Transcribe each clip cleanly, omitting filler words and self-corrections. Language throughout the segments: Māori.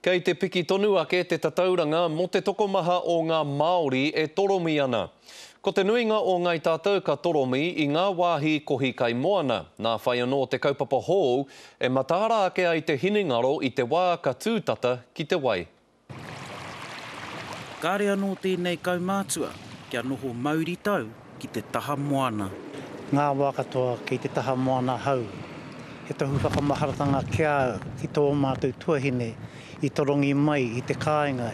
Kei te piki tonu ake te tatauranga mo te tokomaha o ngā Māori e toromi ana. Ko te nuinga o ngai tātou ka toromi i ngā wāhi kohi kai moana. Nā whai anō te kaupapa hou e matara ake ai te hinengaro i te wā ka tūtata ki te wai. Kāre anō tēnei kaumātua kia noho mauri tau ki te taha moana. Ngā wā katoa ki te taha moana hau. He tohu whakamaharatanga kia ki tō mātou tuahine i torongi mai i te kāinga.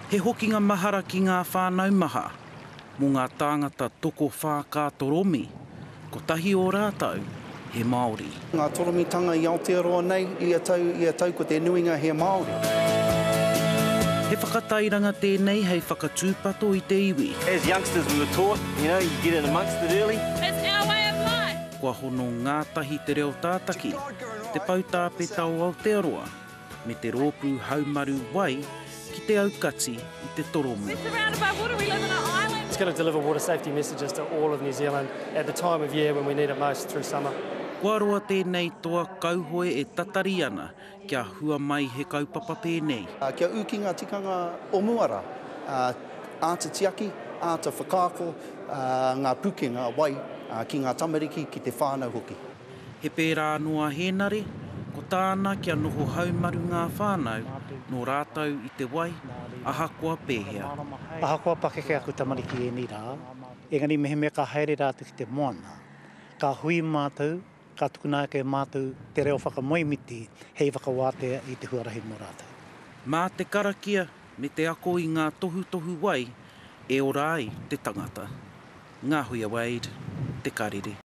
He hokinga mahara ki ngā whānau maha, mō ngā tāngata toko whākā toromi, ko tahi o rātau he Māori. Ngā toromitanga i Aotearoa nei, ia tau ko te nuinga he Māori. He whakatairanga tēnei hei whakatūpato i te iwi. As youngsters we were taught, you get in amongst it early. It's our way of life. Kua hono ngātahi te reo tātaki, te pautāpe tau Aotearoa, me te rōpū haumaru wai ki te aukati i te toromu. We're surrounded by water, we live on an island. It's going to deliver water safety messages to all of New Zealand at the time of year when we need it most, through summer. Kua roa tēnei toa kauhoe e tatari ana kia hua mai he kaupapa pēnei. Kia uki ngā tikanga o muara, āta tiaki, āta whakaako, ngā pukenga wai ki ngā tamariki ki te whānau hoki. He pērā noa hēnare, ko tāna kia noho haumaru ngā whānau, no rātau i te wai, ahakoa pēhea. Ahakoa pakeke aku tamariki e ni rā, engari meheme ka haere rātu ki te moana. Ka hui mātou, ka tukuna ke mātou te reo whakamoimiti hei whakawātea i te huarahi mō rātou. Mā te karakia me te ako i ngā tohu wai, e ora ai te tangata. Ngā huia Wade, te karere.